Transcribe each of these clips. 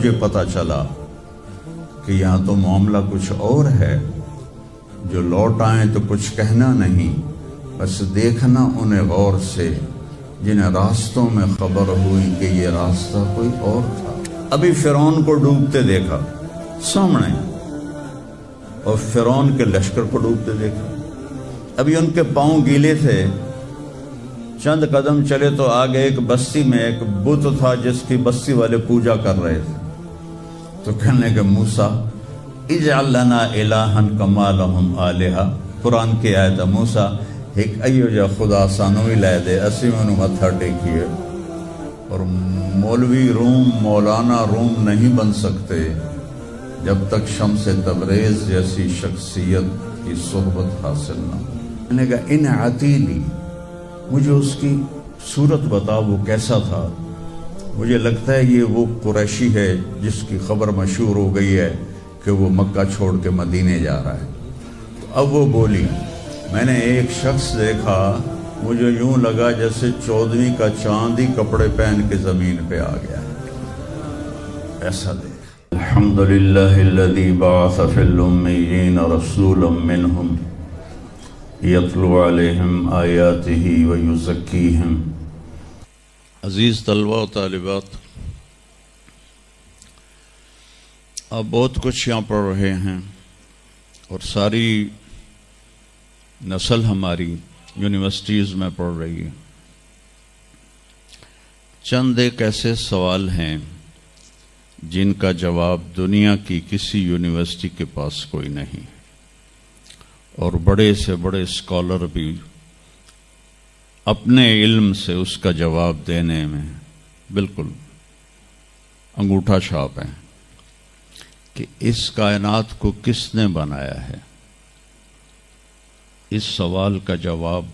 مجھے پتہ چلا کہ یہاں تو معاملہ کچھ اور ہے، جو لوٹ آئیں تو کچھ کہنا نہیں، بس دیکھنا انہیں غور سے جنہیں راستوں میں خبر ہوئی کہ یہ راستہ کوئی اور تھا۔ ابھی فرعون کو ڈوبتے دیکھا سامنے، اور فرعون کے لشکر کو ڈوبتے دیکھا۔ ابھی ان کے پاؤں گیلے تھے، چند قدم چلے تو آگے ایک بستی میں ایک بت تھا جس کی بستی والے پوجا کر رہے تھے، تو کہنے کہ موسیٰ اجعل لنا الہا کما لہم آلہہ، قرآن کی آیت ہے، موسیٰ ایک ایو جا خدا سانوی لے دے، اسی میں انہوں متھا ٹیکیے۔ اور مولوی روم، مولانا روم نہیں بن سکتے جب تک شمس تبریز جیسی شخصیت کی صحبت حاصل نہ ہو۔ میں نے کہا ان عتیلی، مجھے اس کی صورت بتا، وہ کیسا تھا؟ مجھے لگتا ہے یہ وہ قریشی ہے جس کی خبر مشہور ہو گئی ہے کہ وہ مکہ چھوڑ کے مدینے جا رہا ہے۔ تو اب وہ بولی، میں نے ایک شخص دیکھا، مجھے یوں لگا جیسے 14ویں کا چاند ہی کپڑے پہن کے زمین پہ آ گیا، ایسا دیکھ۔ الحمدللہ الذی بعث فی الامیین رسولا منہم یتلو علیہم آیاتہ ویزکیہم۔ عزیز طلبہ و طالبات، آپ بہت کچھ یہاں پڑھ رہے ہیں، اور ساری نسل ہماری یونیورسٹیز میں پڑھ رہی ہے۔ چند ایک ایسے سوال ہیں جن کا جواب دنیا کی کسی یونیورسٹی کے پاس کوئی نہیں، اور بڑے سے بڑے اسکالر بھی اپنے علم سے اس کا جواب دینے میں بالکل انگوٹھا چھاپ ہیں کہ اس کائنات کو کس نے بنایا ہے۔ اس سوال کا جواب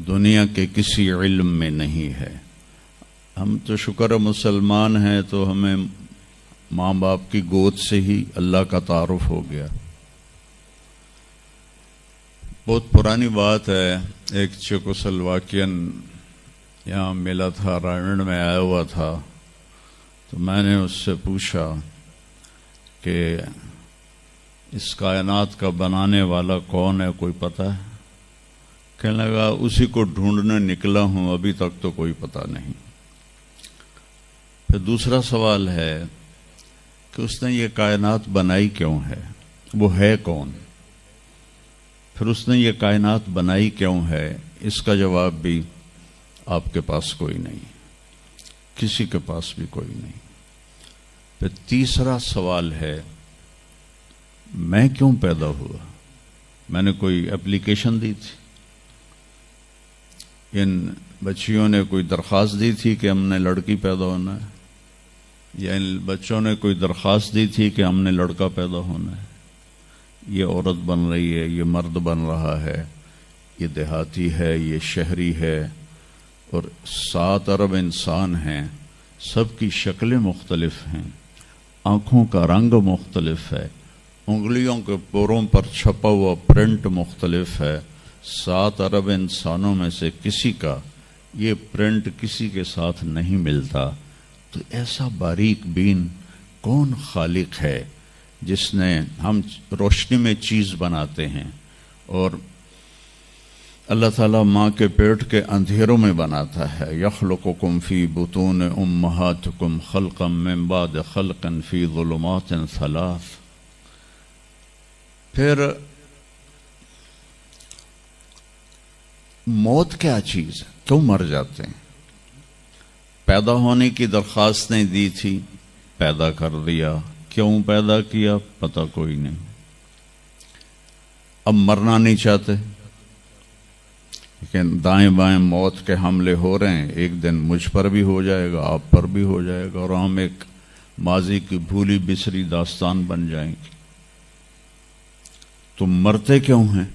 دنیا کے کسی علم میں نہیں ہے۔ ہم تو شکر ہے مسلمان ہیں، تو ہمیں ماں باپ کی گود سے ہی اللہ کا تعارف ہو گیا۔ بہت پرانی بات ہے، ایک چیکوسلواکین یہاں ملا تھا، رائنڈ میں آیا ہوا تھا، تو میں نے اس سے پوچھا کہ اس کائنات کا بنانے والا کون ہے، کوئی پتہ ہے؟ کہنے لگا اسی کو ڈھونڈنے نکلا ہوں، ابھی تک تو کوئی پتہ نہیں۔ پھر دوسرا سوال ہے کہ اس نے یہ کائنات بنائی کیوں ہے، وہ ہے کون؟ پھر اس نے یہ کائنات بنائی کیوں ہے، اس کا جواب بھی آپ کے پاس کوئی نہیں، کسی کے پاس بھی کوئی نہیں۔ پھر تیسرا سوال ہے میں کیوں پیدا ہوا؟ میں نے کوئی اپلیکیشن دی تھی؟ ان بچیوں نے کوئی درخواست دی تھی کہ ہم نے لڑکی پیدا ہونا ہے؟ یا ان بچوں نے کوئی درخواست دی تھی کہ ہم نے لڑکا پیدا ہونا ہے؟ یہ عورت بن رہی ہے، یہ مرد بن رہا ہے، یہ دیہاتی ہے، یہ شہری ہے، اور 7 ارب انسان ہیں، سب کی شکلیں مختلف ہیں، آنکھوں کا رنگ مختلف ہے، انگلیوں کے پوروں پر چھپا ہوا پرنٹ مختلف ہے۔ 7 ارب انسانوں میں سے کسی کا یہ پرنٹ کسی کے ساتھ نہیں ملتا۔ تو ایسا باریک بین کون خالق ہے جس نے، ہم روشنی میں چیز بناتے ہیں اور اللہ تعالیٰ ماں کے پیٹ کے اندھیروں میں بناتا ہے۔ یخلقکم فی بطون امہاتکم خلقا من بعد خلق فی ظلمات 3۔ پھر موت کیا چیز ہے، کیوں مر جاتے ہیں؟ پیدا ہونے کی درخواست نہیں دی تھی، پیدا کر دیا، کیوں پیدا کیا پتہ کوئی نہیں۔ اب مرنا نہیں چاہتے، لیکن دائیں بائیں موت کے حملے ہو رہے ہیں، ایک دن مجھ پر بھی ہو جائے گا، آپ پر بھی ہو جائے گا، اور ہم ایک ماضی کی بھولی بسری داستان بن جائیں گے۔ تو مرتے کیوں ہیں؟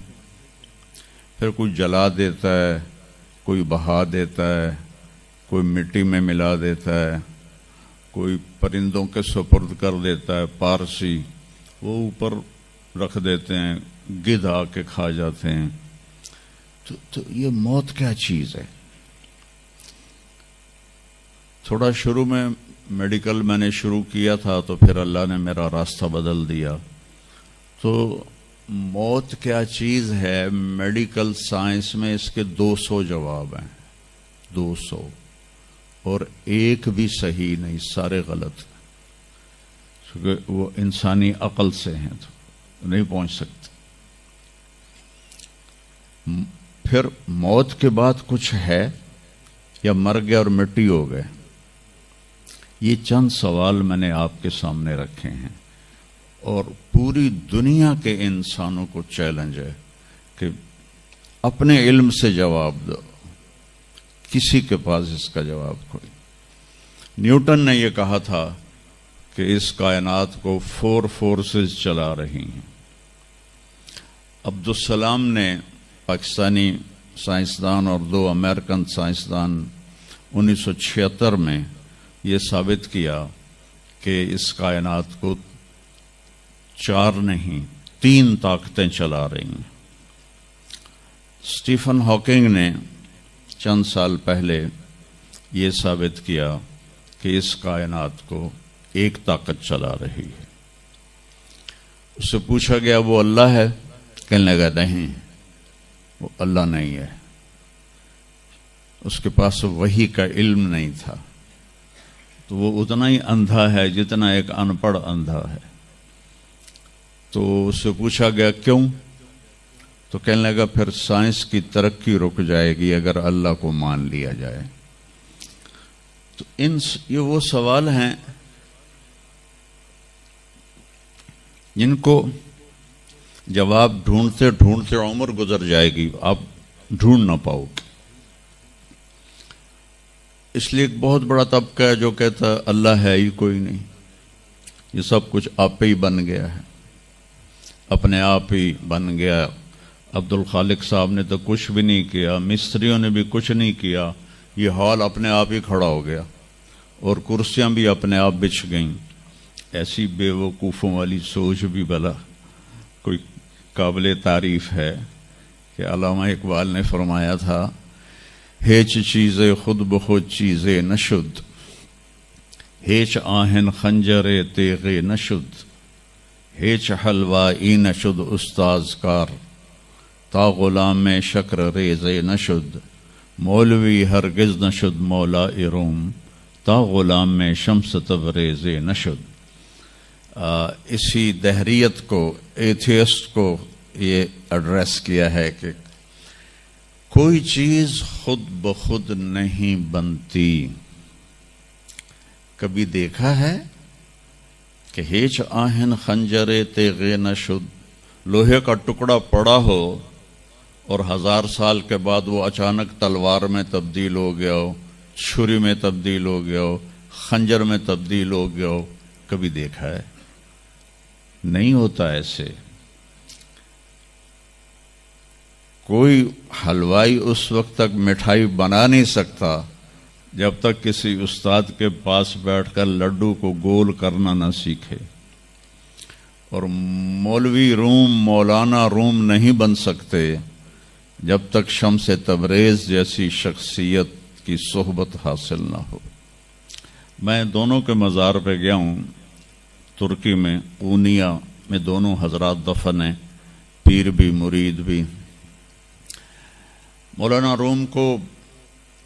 پھر کوئی جلا دیتا ہے، کوئی بہا دیتا ہے، کوئی مٹی میں ملا دیتا ہے، کوئی پرندوں کے سپرد کر دیتا ہے، پارسی وہ اوپر رکھ دیتے ہیں، گدھ آ کے کھا جاتے ہیں۔ تو یہ موت کیا چیز ہے؟ تھوڑا شروع میں میڈیکل میں نے شروع کیا تھا تو پھر اللہ نے میرا راستہ بدل دیا. تو موت کیا چیز ہے؟ میڈیکل سائنس میں اس کے 200 جواب ہیں، 200، اور ایک بھی صحیح نہیں، سارے غلط، کیونکہ وہ انسانی عقل سے ہیں تو نہیں پہنچ سکتے. پھر موت کے بعد کچھ ہے یا مر گئے اور مٹی ہو گئے؟ یہ چند سوال میں نے آپ کے سامنے رکھے ہیں، اور پوری دنیا کے انسانوں کو چیلنج ہے کہ اپنے علم سے جواب دو. کسی کے پاس اس کا جواب کوئی. نیوٹن نے یہ کہا تھا کہ اس کائنات کو 4 فورسز چلا رہی ہیں. عبدالسلام نے، پاکستانی سائنسدان اور 2 امریکن سائنسدان، 1976 میں یہ ثابت کیا کہ اس کائنات کو 4 نہیں 3 طاقتیں چلا رہی ہیں. اسٹیفن ہاکنگ نے چند سال پہلے یہ ثابت کیا کہ اس کائنات کو ایک طاقت چلا رہی ہے. اس سے پوچھا گیا وہ اللہ ہے؟ کہنے لگا نہیں، وہ اللہ نہیں ہے. اس کے پاس وحی کا علم نہیں تھا، تو وہ اتنا ہی اندھا ہے جتنا ایک ان پڑھ اندھا ہے. تو اس سے پوچھا گیا کیوں؟ تو کہنے لگا پھر سائنس کی ترقی رک جائے گی اگر اللہ کو مان لیا جائے. تو یہ وہ سوال ہیں جن کو جواب ڈھونڈتے ڈھونڈتے عمر گزر جائے گی، آپ ڈھونڈ نہ پاؤ گے. اس لیے ایک بہت بڑا طبقہ ہے جو کہتا ہے اللہ ہے ہی کوئی نہیں، یہ سب کچھ آپ پہ ہی بن گیا ہے، اپنے آپ ہی بن گیا. عبد الخالق صاحب نے تو کچھ بھی نہیں کیا، مستریوں نے بھی کچھ نہیں کیا، یہ ہال اپنے آپ ہی کھڑا ہو گیا اور کرسیاں بھی اپنے آپ بچھ گئیں. ایسی بے وقوفوں والی سوچ بھی بلا کوئی قابل تعریف ہے کہ علامہ اقبال نے فرمایا تھا ہیچ چیزیں خود بخود چیزیں نشد، ہیچ آہن خنجر تیغ نشد، ہیچ حلوائی نشد استاذ کار، تا غلام شکر ریز نشد، مولوی ہرگز نشد مولا روم، تا غلام میں شمس تبریز نشد. اسی دہریت کو، ایتھیسٹ کو یہ ایڈریس کیا ہے کہ کوئی چیز خود بخود نہیں بنتی. کبھی دیکھا ہے کہ ہیچ آہن خنجر تیغ نشد، لوہے کا ٹکڑا پڑا ہو اور 1000 سال کے بعد وہ اچانک تلوار میں تبدیل ہو گیا ہو، چھری میں تبدیل ہو گیا ہو، خنجر میں تبدیل ہو گیا ہو؟ کبھی دیکھا ہے؟ نہیں ہوتا ایسے. کوئی حلوائی اس وقت تک مٹھائی بنا نہیں سکتا جب تک کسی استاد کے پاس بیٹھ کر لڈو کو گول کرنا نہ سیکھے، اور مولوی روم، مولانا روم نہیں بن سکتے جب تک شمس تبریز جیسی شخصیت کی صحبت حاصل نہ ہو. میں دونوں کے مزار پہ گیا ہوں، ترکی میں اونیا میں دونوں حضرات دفن ہیں، پیر بھی مرید بھی. مولانا روم کو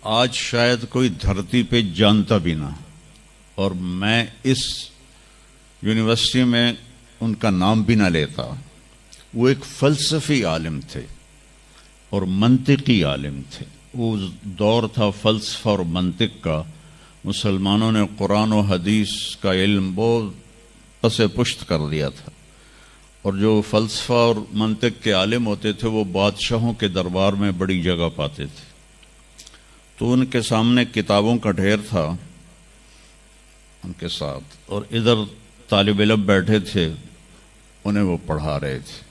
آج شاید کوئی دھرتی پہ جانتا بھی نہ، اور میں اس یونیورسٹی میں ان کا نام بھی نہ لیتا. وہ ایک فلسفی عالم تھے اور منطقی عالم تھے. وہ دور تھا فلسفہ اور منطق کا. مسلمانوں نے قرآن و حدیث کا علم بہت پس پشت کر دیا تھا، اور جو فلسفہ اور منطق کے عالم ہوتے تھے وہ بادشاہوں کے دربار میں بڑی جگہ پاتے تھے. تو ان کے سامنے کتابوں کا ڈھیر تھا ان کے ساتھ، اور ادھر طالب علم بیٹھے تھے، انہیں وہ پڑھا رہے تھے،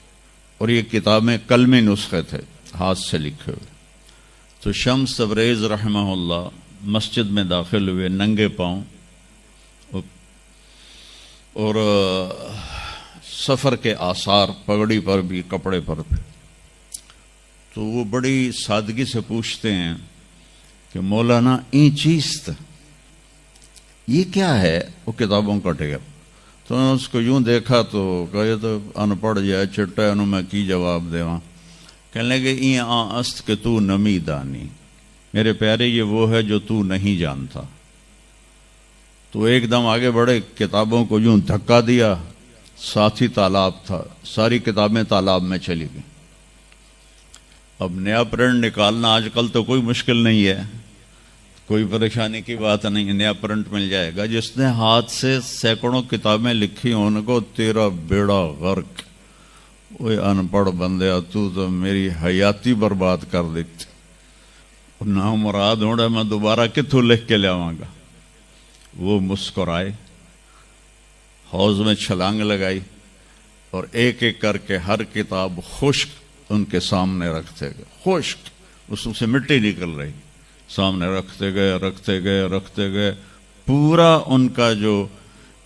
اور یہ کتابیں قلمی نسخے تھے ہاتھ سے لکھے ہوئے. تو شمس تبریز رحمہ اللہ مسجد میں داخل ہوئے ننگے پاؤں، اور سفر کے آثار پگڑی پر بھی، کپڑے پر بھی. تو وہ بڑی سادگی سے پوچھتے ہیں کہ مولانا این چیست؟ یہ کیا ہے؟ وہ کتابوں کا ڈھیر۔ تو نے اس کو یوں دیکھا تو کہا یہ تو ان پڑھ جائے چٹا انہوں میں کی جواب دیواں۔ کہنے لگے این است کہ تو نمی دانی، میرے پیارے یہ وہ ہے جو تو نہیں جانتا۔ تو ایک دم آگے بڑھے، کتابوں کو یوں دھکا دیا، ساتھ ہی تالاب تھا، ساری کتابیں تالاب میں چلی گئیں۔ اب نیا پرنٹ نکالنا آج کل تو کوئی مشکل نہیں ہے، کوئی پریشانی کی بات نہیں، نیا پرنٹ مل جائے گا۔ جس نے ہاتھ سے سینکڑوں کتابیں لکھی ان کو تیرا بیڑا غرق، وہ ان پڑھ بندیا تو میری حیاتی برباد کر دیتی، نہ مراد ہونا میں دوبارہ کتوں لکھ کے لیاواں گا۔ وہ مسکرائے، حوض میں چھلانگ لگائی اور ایک ایک کر کے ہر کتاب خشک ان کے سامنے رکھتے گئے، خشک، اس سے مٹی نکل رہی، سامنے رکھتے گئے، پورا ان کا جو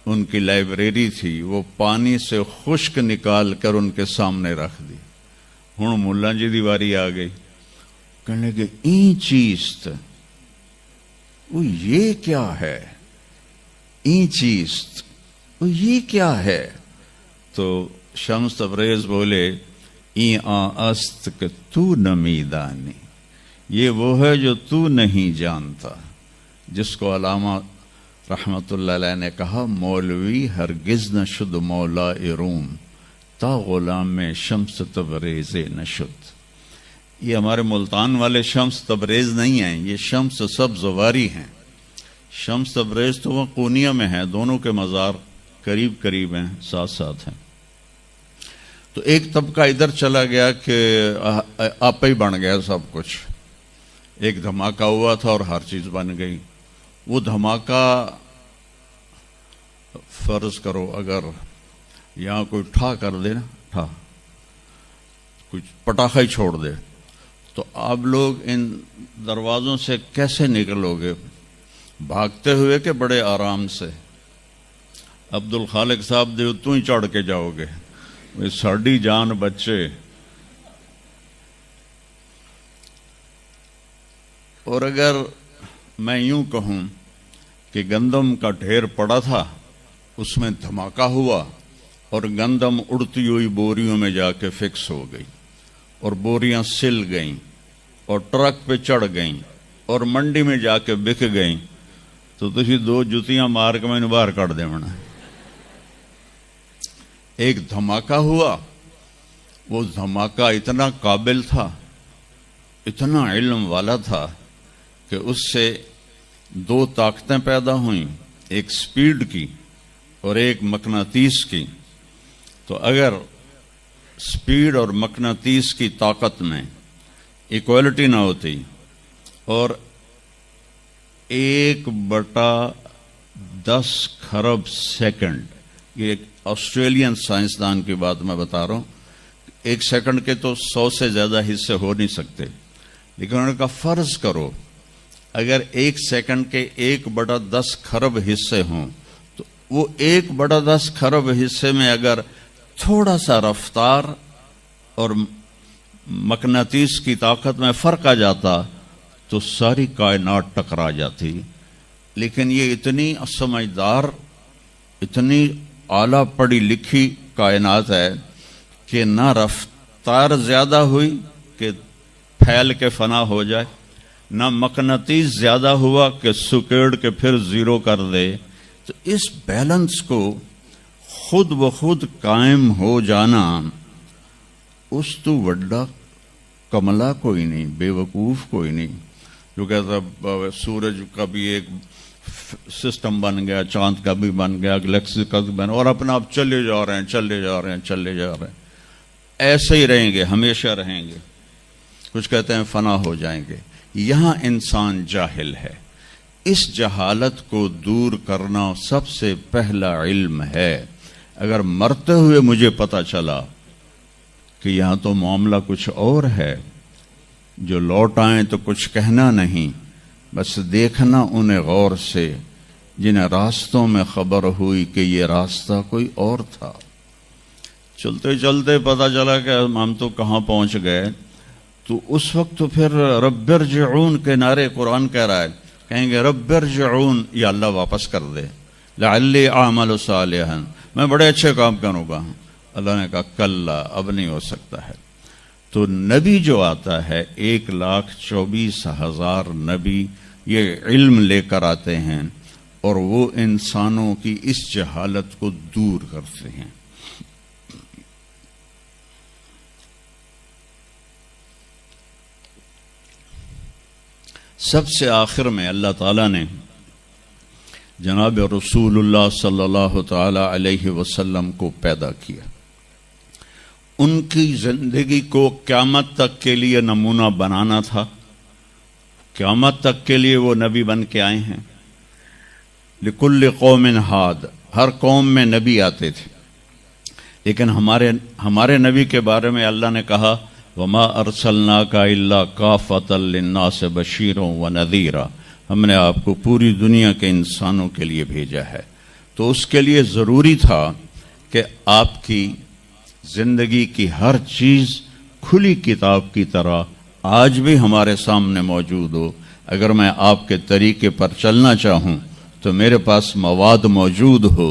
ان کی لائبریری تھی وہ پانی سے خشک نکال کر ان کے سامنے رکھ دی۔ ہن ملا جی دی واری آ گئی، کہنے لگے این چیز تھا، وہ یہ کیا ہے؟ این چیز وہ یہ کیا ہے؟ تو شمس تبریز بولے این است کہ تو نمی دانی، یہ وہ ہے جو تو نہیں جانتا، جس کو علامہ رحمت اللہ علیہ نے کہا مولوی ہرگز نہ شد مولا روم تا غلام میں شمس تبریز نشد۔ یہ ہمارے ملتان والے شمس تبریز نہیں ہیں، یہ شمس سبز واری ہیں۔ شمس تبریز تو وہ قونیہ میں ہیں، دونوں کے مزار قریب قریب ہیں، ساتھ ساتھ ہیں۔ تو ایک طبقہ ادھر چلا گیا کہ آپ ہی بن گیا سب کچھ، ایک دھماکہ ہوا تھا اور ہر چیز بن گئی۔ وہ دھماکہ فرض کرو اگر یہاں کوئی ٹھا کر دے نا، ٹھا کچھ پٹاخہ ہی چھوڑ دے تو آپ لوگ ان دروازوں سے کیسے نکلو گے؟ بھاگتے ہوئے کہ بڑے آرام سے؟ عبد الخالق صاحب دے تو ہی چڑھ کے جاؤ گے، ساڑی جان بچے۔ اور اگر میں یوں کہوں کہ گندم کا ڈھیر پڑا تھا، اس میں دھماکہ ہوا اور گندم اڑتی ہوئی بوریوں میں جا کے فکس ہو گئی اور بوریاں سل گئیں اور ٹرک پہ چڑھ گئیں اور منڈی میں جا کے بک گئیں، تو تسی دو جتیاں مار کے میں نے باہر کر دینا۔ ایک دھماکہ ہوا، وہ دھماکہ اتنا قابل تھا، اتنا علم والا تھا کہ اس سے دو طاقتیں پیدا ہوئیں، ایک سپیڈ کی اور ایک مقناطیس کی۔ تو اگر سپیڈ اور مقناطیس کی طاقت میں ایکوالٹی نہ ہوتی اور 1/10 خرب سیکنڈ، یہ ایک آسٹریلین سائنسدان کی بات میں بتا رہا ہوں، ایک سیکنڈ کے تو 100 سے زیادہ حصے ہو نہیں سکتے، لیکن انہوں نے کہا فرض کرو اگر ایک سیکنڈ کے 1/10 خرب حصے ہوں تو وہ 1/10 خرب حصے میں اگر تھوڑا سا رفتار اور مقناطیس کی طاقت میں فرق آ جاتا تو ساری کائنات ٹکرا جاتی۔ لیکن یہ اتنی سمجھدار، اتنی اعلیٰ پڑھی لکھی کائنات ہے کہ نہ رفتار زیادہ ہوئی کہ پھیل کے فنا ہو جائے، نہ مقناطیس زیادہ ہوا کہ سکیڑ کے پھر زیرو کر دے۔ تو اس بیلنس کو خود بخود قائم ہو جانا، اس تو وڈا کملا کوئی نہیں، بے وقوف کوئی نہیں۔ جو کہتا سورج کا بھی ایک سسٹم بن گیا، چاند کا بھی بن گیا، گلیکسی کا بھی بن گیا، اور اپنا آپ چلے جا رہے ہیں، ایسے ہی رہیں گے، ہمیشہ رہیں گے۔ کچھ کہتے ہیں فنا ہو جائیں گے۔ یہاں انسان جاہل ہے، اس جہالت کو دور کرنا سب سے پہلا علم ہے۔ اگر مرتے ہوئے مجھے پتا چلا کہ یہاں تو معاملہ کچھ اور ہے، جو لوٹ آئیں تو کچھ کہنا نہیں، بس دیکھنا انہیں غور سے جنہیں راستوں میں خبر ہوئی کہ یہ راستہ کوئی اور تھا۔ چلتے چلتے پتا چلا کہ ہم تو کہاں پہنچ گئے، تو اس وقت تو پھر رب ارجعون کے نعرے قرآن کہہ رہا ہے، کہیں گے رب ارجعون، یا اللہ واپس کر دے، لعلی اعمل صالحا، میں بڑے اچھے کام کروں گا. اللہ نے کہا کلا، اب نہیں ہو سکتا ہے. تو نبی جو آتا ہے 1,24,000 نبی یہ علم لے کر آتے ہیں اور وہ انسانوں کی اس جہالت کو دور کرتے ہیں. سب سے آخر میں اللہ تعالیٰ نے جناب رسول اللہ صلی اللہ تعالی علیہ وسلم کو پیدا کیا. ان کی زندگی کو قیامت تک کے لیے نمونہ بنانا تھا. قیامت تک کے لیے وہ نبی بن کے آئے ہیں. لکل قوم ہاد، ہر قوم میں نبی آتے تھے، لیکن ہمارے نبی کے بارے میں اللہ نے کہا وما ارسلناک الا کافۃ للناس بشیرا ونذیرا، ہم نے آپ کو پوری دنیا کے انسانوں کے لیے بھیجا ہے. تو اس کے لیے ضروری تھا کہ آپ کی زندگی کی ہر چیز کھلی کتاب کی طرح آج بھی ہمارے سامنے موجود ہو. اگر میں آپ کے طریقے پر چلنا چاہوں تو میرے پاس مواد موجود ہو.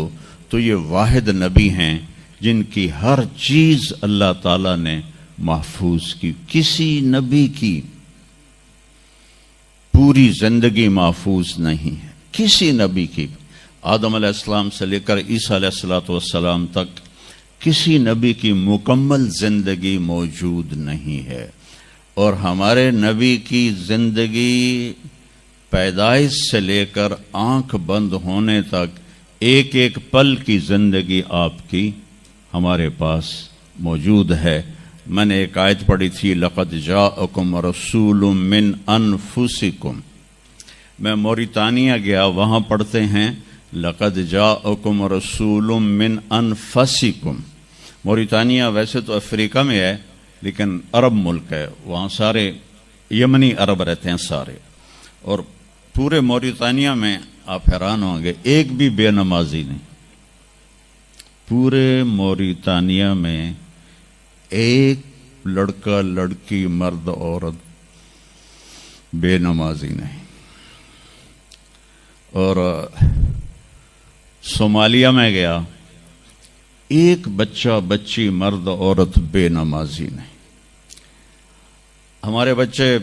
تو یہ واحد نبی ہیں جن کی ہر چیز اللہ تعالیٰ نے محفوظ کی. کسی نبی کی پوری زندگی محفوظ نہیں ہے، کسی نبی کی. آدم علیہ السلام سے لے کر عیسیٰ علیہ السلام تک کسی نبی کی مکمل زندگی موجود نہیں ہے. اور ہمارے نبی کی زندگی پیدائش سے لے کر آنکھ بند ہونے تک ایک ایک پل کی زندگی آپ کی ہمارے پاس موجود ہے. میں نے ایک آیت پڑھی تھی لقد جاءکم رسول من انفسکم. میں موریتانیہ گیا، وہاں پڑھتے ہیں لقد جاءکم رسول من انفسکم. موریتانیہ ویسے تو افریقہ میں ہے لیکن عرب ملک ہے، وہاں سارے یمنی عرب رہتے ہیں سارے. اور پورے موریتانیہ میں آپ حیران ہوں گے ایک بھی بے نمازی نہیں. پورے موریتانیہ میں ایک لڑکا لڑکی مرد عورت بے نمازی نہیں. اور صومالیہ میں گیا، ایک بچہ بچی مرد عورت بے نمازی نہیں. ہمارے بچے،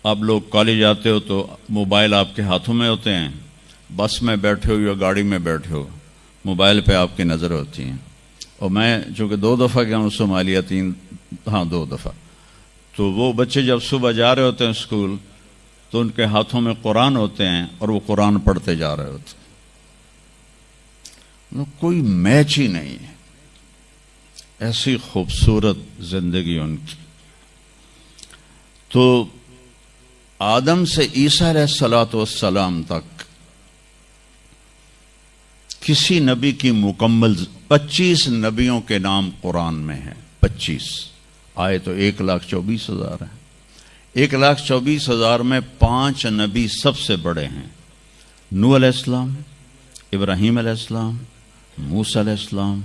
آپ لوگ کالج آتے ہو تو موبائل آپ کے ہاتھوں میں ہوتے ہیں، بس میں بیٹھے ہو یا گاڑی میں بیٹھے ہو موبائل پہ آپ کی نظر ہوتی ہیں. اور میں چونکہ 2 دفعہ گیا ہوں صومالیہ، 2 دفعہ، تو وہ بچے جب صبح جا رہے ہوتے ہیں اسکول تو ان کے ہاتھوں میں قرآن ہوتے ہیں اور وہ قرآن پڑھتے جا رہے ہوتے ہیں. کوئی میچ ہی نہیں ہے، ایسی خوبصورت زندگی ان کی. تو آدم سے عیسیٰ علیہ السلام تک کسی نبی کی مکمل 25 نبیوں کے نام قرآن میں ہیں. 25 آئے تو 1,24,000 ہیں. 1,24,000 میں 5 نبی سب سے بڑے ہیں. نوح علیہ السلام، ابراہیم علیہ السلام، موسیٰ علیہ السلام،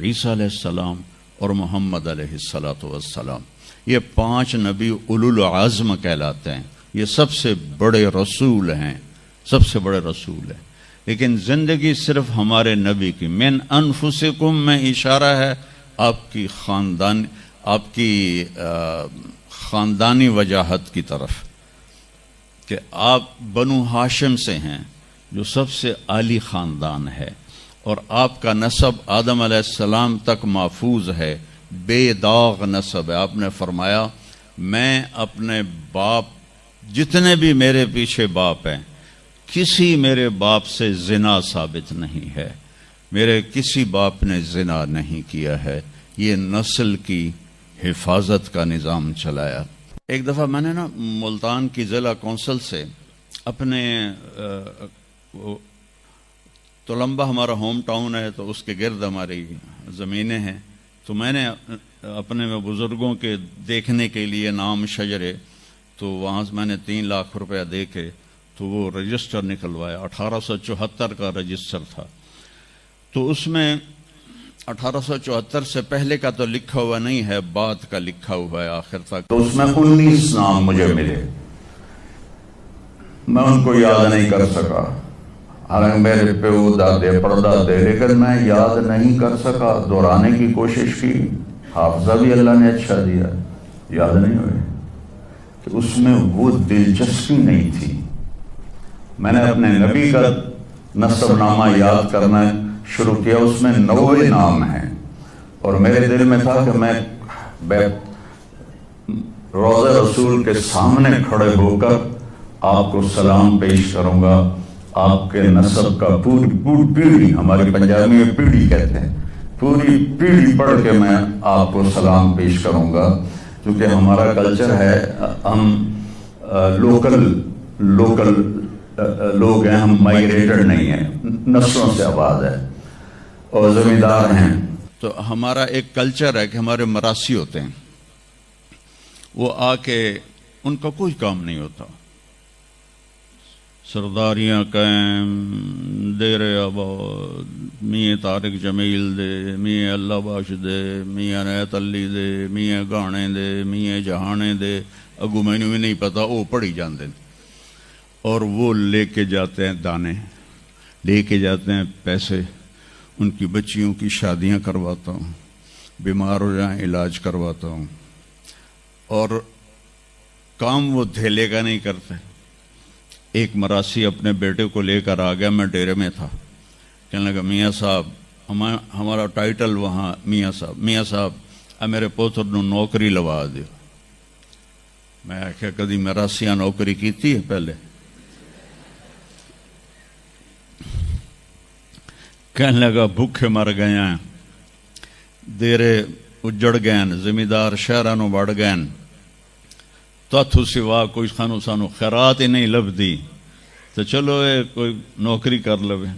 عیسیٰ علیہ السلام اور محمد علیہ السلام. یہ 5 نبی اولو العزم کہلاتے ہیں. یہ سب سے بڑے رسول ہیں، سب سے بڑے رسول ہیں. لیکن زندگی صرف ہمارے نبی کی من انفسکم میں اشارہ ہے آپ کی خاندانی وجاہت کی طرف کہ آپ بنو ہاشم سے ہیں جو سب سے عالی خاندان ہے، اور آپ کا نسب آدم علیہ السلام تک محفوظ ہے، بے داغ نسب ہے. آپ نے فرمایا میں اپنے باپ، جتنے بھی میرے پیچھے باپ ہیں، کسی میرے باپ سے زنا ثابت نہیں ہے، میرے کسی باپ نے زنا نہیں کیا ہے. یہ نسل کی حفاظت کا نظام چلایا. ایک دفعہ میں نے ملتان کی ضلع کونسل سے اپنے تلمبہ ہمارا ہوم ٹاؤن ہے تو اس کے گرد ہماری زمینیں ہیں، تو میں نے اپنے بزرگوں کے دیکھنے کے لیے نام شجرے، تو وہاں سے میں نے 3 لاکھ روپیہ دے کے تو وہ رجسٹر نکلوایا. 1874 کا رجسٹر تھا. تو اس میں 1874 سے پہلے کا تو لکھا ہوا نہیں ہے، بعد کا لکھا ہوا ہے آخر تک. تو اس میں 19 نام مجھے ملے. میں ان کو یاد نہیں کر سکا، حالانکہ میرے پیو دادے پردادے، لیکن میں یاد نہیں کر سکا۔ دہرانے کی کوشش کی، حافظہ بھی اللہ نے اچھا دیا، یاد نہیں ہوئے کہ اس میں وہ دلچسپی نہیں تھی۔ میں نے اپنے نبی کا نسب نامہ یاد کرنا شروع کیا، اس میں 90 نام ہیں، اور میرے دل میں تھا کہ میں روضہ رسول کے سامنے کھڑے ہو کر آپ کو سلام پیش کروں گا، آپ کے نسب کا پوری پیڑھی، ہماری پنجابی میں پیڑھی کہتے ہیں، پوری پیڑھی پڑھ کے میں آپ کو سلام پیش کروں گا، کیونکہ ہمارا کلچر ہے، ہم لوکل لوگ ہیں، ہم مائگریٹڈ نہیں ہیں، نسلوں سے آباد ہے اور زمیندار ہیں۔ تو ہمارا ایک کلچر ہے کہ ہمارے مراسی ہوتے ہیں، وہ آ کے ان کا کوئی کام نہیں ہوتا، سرداریاں قائم، دیر آباد، میاں طارق جمیل دے، میاں اللہ بخش دے، میاں نیت علی دے، میاں گانے دے، میاں جہانے دے، اگو مینو بھی نہیں پتا، وہ پڑھی جاندے اور وہ لے کے جاتے ہیں دانے، لے کے جاتے ہیں پیسے، ان کی بچیوں کی شادیاں کرواتا ہوں، بیمار ہو جائیں علاج کرواتا ہوں، اور کام وہ دھیلے کا نہیں کرتے۔ ایک مراسی اپنے بیٹے کو لے کر آ گیا، میں ڈیرے میں تھا، کہنے لگا میاں صاحب، ہمارا ٹائٹل وہاں میاں صاحب میرے پوتر نو نوکری لوا دیو۔ میں آخیا کدی مراسیاں نوکری کیتی ہے پہلے؟ کہنے لگا بھوکے مر گئے ہیں، دیرے اجڑ گئے ہیں، زمیندار شہرانو بڑھ گئے ہیں، تاتھو سوا کوئی سانو خیرات ہی نہیں لبدی، تو چلو اے کوئی نوکری کر لوے۔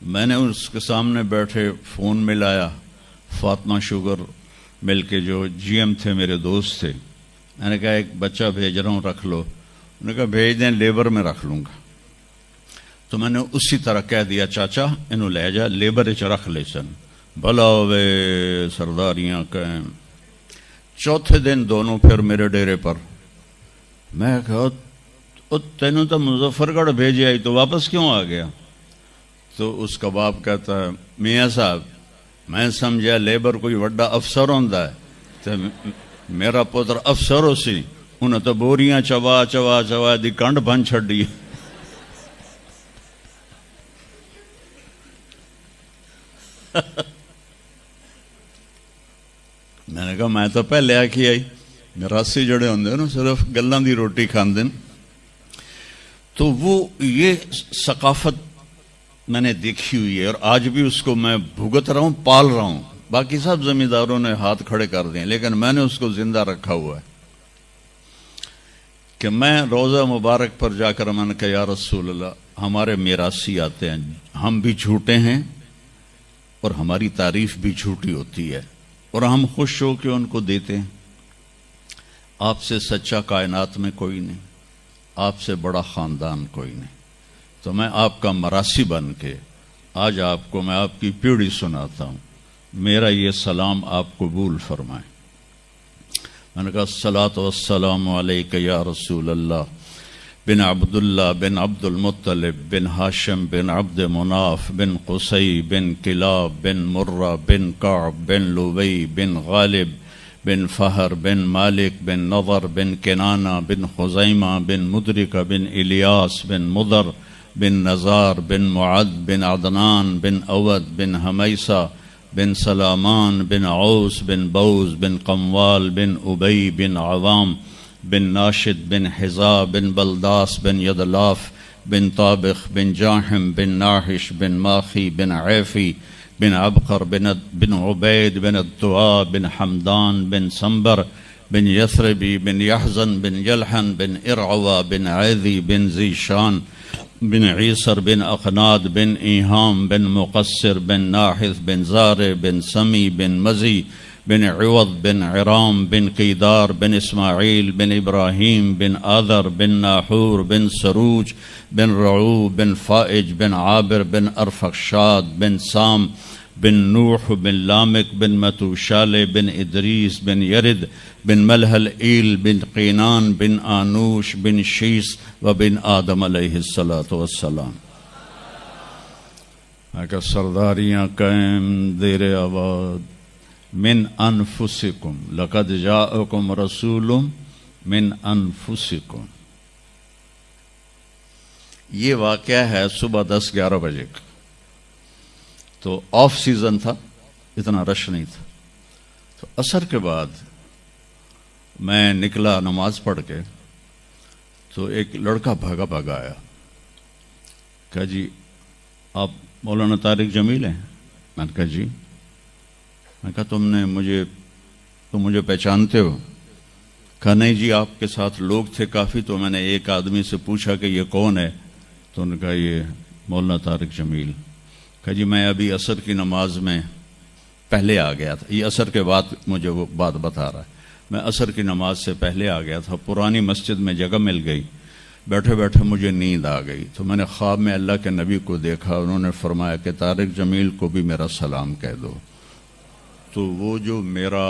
میں نے اس کے سامنے بیٹھے فون ملایا، فاطمہ شوگر مل کے جو جی ایم تھے، میرے دوست تھے، میں نے کہا ایک بچہ بھیج رہا ہوں، رکھ لو۔ انہوں نے کہا بھیج دیں، لیبر میں رکھ لوں گا۔ تو میں نے اسی طرح کہہ دیا چاچا انہوں لے جا، لیبر چ رکھ لے سن، بھلا ہوئے سرداریاں قائم۔ چوتھے دن دونوں پھر میرے ڈیرے پر، میں کہا تینوں تو مظفر گڑھ بھیجے آئی تو واپس کیوں آ گیا؟ تو اس کا باپ کہتا ہے میاں صاحب میں سمجھا لیبر کوئی وڈا افسر ہوندا ہے، تو میرا پتر افسر ہو سی، انہیں تو بوریاں چوا چوا چوا دی کنڈ بن چھڑی۔ میں نے کہا میں تو پہلے آکھی آئی، مراسی جڑے ہوندے نا صرف گلاں دی روٹی کھاندے۔ تو وہ یہ ثقافت میں نے دیکھی ہوئی ہے، اور آج بھی اس کو میں بھگت رہا ہوں، پال رہا ہوں۔ باقی سب زمینداروں نے ہاتھ کھڑے کر دیں، لیکن میں نے اس کو زندہ رکھا ہوا ہے کہ میں روزہ مبارک پر جا کر میں نے کہا یا رسول اللہ، ہمارے میراثی آتے ہیں، ہم بھی جھوٹے ہیں اور ہماری تعریف بھی جھوٹی ہوتی ہے، اور ہم خوش ہو کے ان کو دیتے ہیں۔ آپ سے سچا کائنات میں کوئی نہیں، آپ سے بڑا خاندان کوئی نہیں، تو میں آپ کا مراسی بن کے آج آپ کو میں آپ کی پیڑھی سناتا ہوں، میرا یہ سلام آپ قبول فرمائیں۔ میں نے کہا الصلاۃ والسلام علیک یا رسول اللہ بن عبداللہ بن عبد المطلب بن ہاشم بن عبد مناف بن قصی بن کلاب بن مرہ بن کعب بن لبی بن غالب بن فہر بن مالک بن نضر بن کنانہ بن خزیمہ بن مدرکہ بن الیاس بن مضر بن نزار بن معد بن عدنان بن اود بن حمیسہ بن سلامان بن عوس بن بوز بن قموال بن ابی بن عوام بن ناشد بن حزا بن بلداس بن یدلاف بن طابخ بن جاحم بن ناحش بن ماخی بن عیفی بن عبقر بن عبید بن الدعاء بن حمدان بن سنبر بن یثربی بن یحزن بن یلحن بن ارعوا بن عیذی بن زیشان بن عیسر بن اقناد بن ایہام بن مقصر بن ناحث بن زار بن سمی بن مزی بن عوض بن عرام بن قیدار بن اسماعیل بن ابراہیم بن آذر بن ناحور بن سروج بن رعو بن فائج بن عابر بن ارفخشاد بن سام بن نوح بن لامک بن متوشالہ بن ادریس بن یرد بن ملحل ایل بن قینان بن آنوش بن شیس و بن آدم علیہ السلام. کہ سرداریاں قائم دیر آباد من انفسکم لقد جاءکم رسول من انفسکم. یہ واقعہ ہے صبح 10-11 بجے کا. تو آف سیزن تھا، اتنا رش نہیں تھا. تو عصر کے بعد میں نکلا نماز پڑھ کے، تو ایک لڑکا بھاگا آیا. کہا جی آپ مولانا طارق جمیل ہیں؟ میں نے کہا جی. میں کہا تم مجھے پہچانتے ہو؟ کہا نہیں جی، آپ کے ساتھ لوگ تھے کافی، تو میں نے ایک آدمی سے پوچھا کہ یہ کون ہے، تو انہوں نے کہا یہ مولانا طارق جمیل. کہا جی میں ابھی عصر کی نماز میں پہلے آ گیا تھا. یہ عصر کے بعد مجھے وہ بات بتا رہا ہے. میں عصر کی نماز سے پہلے آ گیا تھا، پرانی مسجد میں جگہ مل گئی، بیٹھے بیٹھے مجھے نیند آ گئی. تو میں نے خواب میں اللہ کے نبی کو دیکھا، انہوں نے فرمایا کہ طارق جمیل کو بھی میرا سلام کہہ دو. تو وہ جو میرا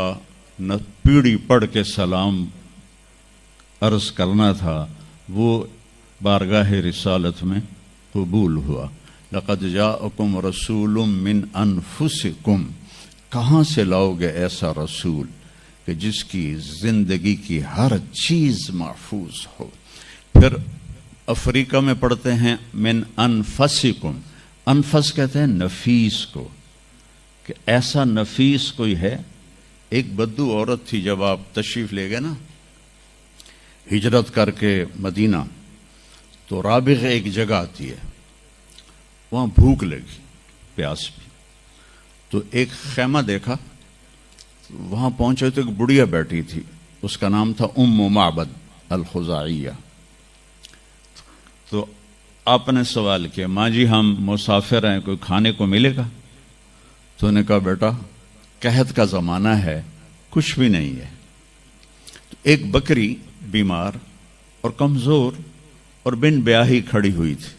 پیڑھی پڑھ کے سلام عرض کرنا تھا وہ بارگاہ رسالت میں قبول ہوا. لقد جاءکم رسول من انفسکم. کہاں سے لاؤ گے ایسا رسول کہ جس کی زندگی کی ہر چیز محفوظ ہو. پھر افریقہ میں پڑھتے ہیں من انفسکم. انفس کہتے ہیں نفیس کو، کہ ایسا نفیس کوئی ہے. ایک بدو عورت تھی، جب آپ تشریف لے گئے نا ہجرت کر کے مدینہ، تو رابغ ایک جگہ آتی ہے، وہاں بھوک لگی، پیاس بھی. تو ایک خیمہ دیکھا، وہاں پہنچے تو ایک بڑھیا بیٹھی تھی، اس کا نام تھا ام معبد الخزاعیہ. تو آپ نے سوال کیا ماں جی ہم مسافر ہیں، کوئی کھانے کو ملے گا؟ تو انہوں نے کہا بیٹا قحط کا زمانہ ہے، کچھ بھی نہیں ہے. تو ایک بکری بیمار اور کمزور اور بن بیاہی کھڑی ہوئی تھی.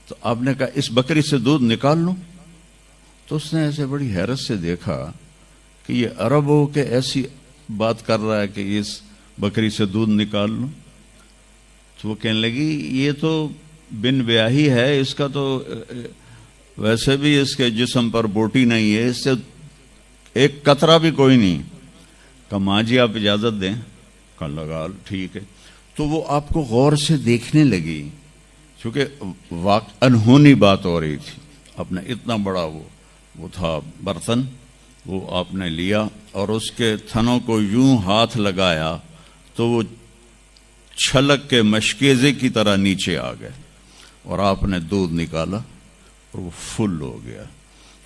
تو آپ نے کہا اس بکری سے دودھ نکال لوں. تو اس نے ایسے بڑی حیرت سے دیکھا کہ یہ عرب ہو کے ایسی بات کر رہا ہے کہ اس بکری سے دودھ نکال لوں. تو وہ کہنے لگی یہ تو بن بیاہی ہے، اس کا تو ویسے بھی اس کے جسم پر بوٹی نہیں ہے، اس سے ایک قطرہ بھی کوئی نہیں. کہا ماں جی آپ اجازت دیں. کہا لگا ٹھیک ہے. تو وہ آپ کو غور سے دیکھنے لگی، چونکہ انہونی بات ہو رہی تھی. آپ نے اتنا بڑا وہ تھا برتن، وہ آپ نے لیا اور اس کے تھنوں کو یوں ہاتھ لگایا تو وہ چھلک کے مشکیزے کی طرح نیچے آ گئے، اور آپ نے دودھ نکالا اور وہ فل ہو گیا.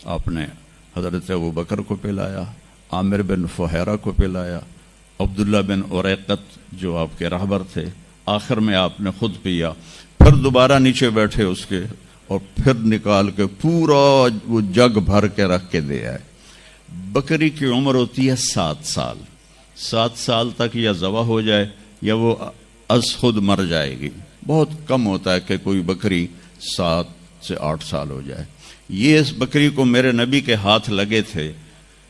آپ نے حضرت ابوبکر کو پلایا، عامر بن فہیرہ کو پلایا، عبداللہ بن اریقت جو آپ کے رہبر تھے، آخر میں آپ نے خود پیا. پھر دوبارہ نیچے بیٹھے اس کے، اور پھر نکال کے پورا وہ جگ بھر کے رکھ کے دے آئے. بکری کی عمر ہوتی ہے 7 سال. 7 سال تک یا ذبح ہو جائے یا وہ از خود مر جائے گی. بہت کم ہوتا ہے کہ کوئی بکری 7 سے 8 سال ہو جائے. یہ اس بکری کو میرے نبی کے ہاتھ لگے تھے،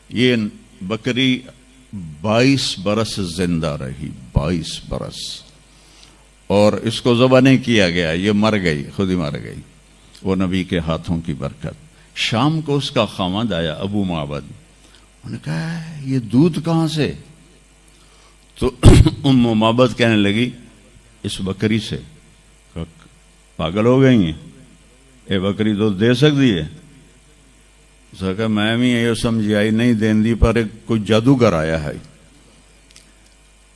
یہ بکری 22 برس زندہ رہی. 22 برس. اور اس کو ذبح نہیں کیا گیا، یہ مر گئی، خود ہی مر گئی، وہ نبی کے ہاتھوں کی برکت. شام کو اس کا خامد آیا ابو معبد، انہوں نے کہا یہ دودھ کہاں سے؟ تو ام معبد کہنے لگی اس بکری سے. پاگل ہو گئی ہیں، یہ بکری دودھ دے سکتی ہے؟ اس نے کہا میں بھی یہ سمجھی آئی نہیں دین دی، پر کوئی جادوگر آیا ہے،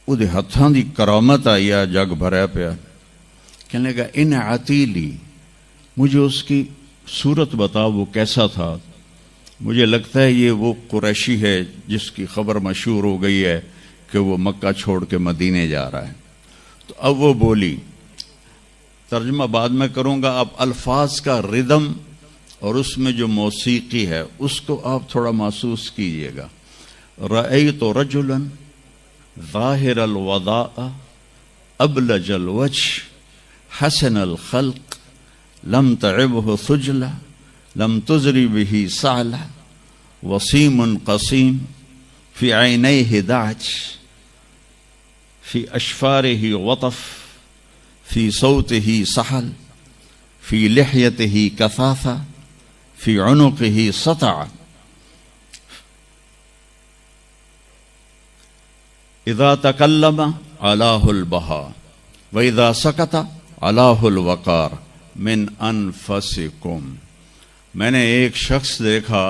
وہ ہاتھاں دی کرامت آئی ہے، جگ بھریا پیا. کہنے لگا ان عتیلی، مجھے اس کی صورت بتا وہ کیسا تھا. مجھے لگتا ہے یہ وہ قریشی ہے جس کی خبر مشہور ہو گئی ہے کہ وہ مکہ چھوڑ کے مدینے جا رہا ہے. تو اب وہ بولی، ترجمہ بعد میں کروں گا، آپ الفاظ کا ردم اور اس میں جو موسیقی ہے اس کو آپ تھوڑا محسوس کیجئے گا. رأیت رجلا ظاہر الوضاء ابلج الوجه حسن الخلق لم تعبه ثجلة لم تزری به سعلہ وسیم قسیم فی عینیہ دعج فی اشفارہ وطف فی صوتہ سحل فی لحیتہ کثافہ فی عنقہ سطع اذا تکلم علاہ البہا واذا سکت علاہ الوقار من انفسکم. میں نے ایک شخص دیکھا،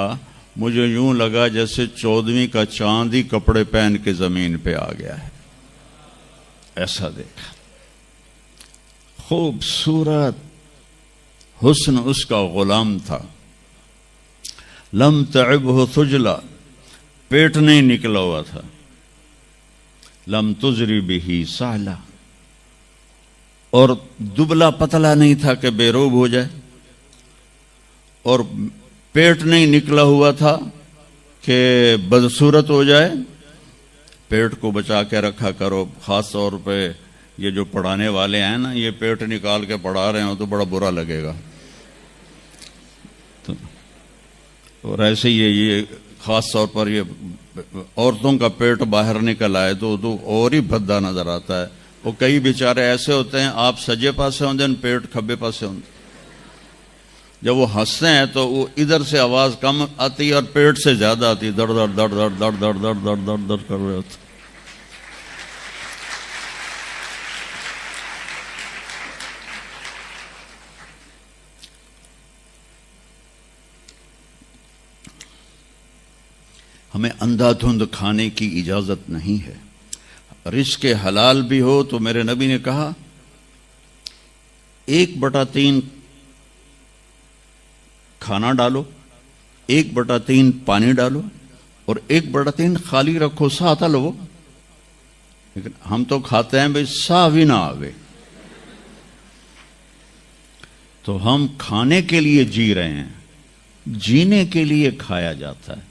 مجھے یوں لگا جیسے 14ویں کا چاند ہی کپڑے پہن کے زمین پہ آ گیا ہے. ایسا دیکھا، خوبصورت حسن اس کا غلام تھا. لم تعبہ ثجلا، پیٹ نہیں نکلا ہوا تھا. لم تزری بہ سعلا، اور دبلا پتلا نہیں تھا کہ بے روب ہو جائے، اور پیٹ نہیں نکلا ہوا تھا کہ بدصورت ہو جائے. پیٹ کو بچا کے رکھا کرو، خاص طور پہ یہ جو پڑھانے والے ہیں نا، یہ پیٹ نکال کے پڑھا رہے ہوں تو بڑا برا لگے گا. اور ایسے ہی یہ خاص طور پر یہ عورتوں کا پیٹ باہر نکل آئے تو اور ہی بھدا نظر آتا ہے. وہ کئی بیچارے ایسے ہوتے ہیں، آپ سجے پاسے ہوندے ہیں، پیٹ کھبے پاسے ہوندے. جب وہ ہنستے ہیں تو وہ ادھر سے آواز کم آتی ہے اور پیٹ سے زیادہ آتی ہے، دڑ دڑ دڑ دڑ دڑ دڑ دڑ دڑ دڑ دڑ کر رہے ہوتے. ہمیں اندھا دھند کھانے کی اجازت نہیں ہے. رزق حلال بھی ہو تو میرے نبی نے کہا 1/3 کھانا ڈالو، 1/3 پانی ڈالو، اور 1/3 خالی رکھو، ساتھ لو. لیکن ہم تو کھاتے ہیں بھائی سا بھی نہ آوے. تو ہم کھانے کے لیے جی رہے ہیں، جینے کے لیے کھایا جاتا ہے.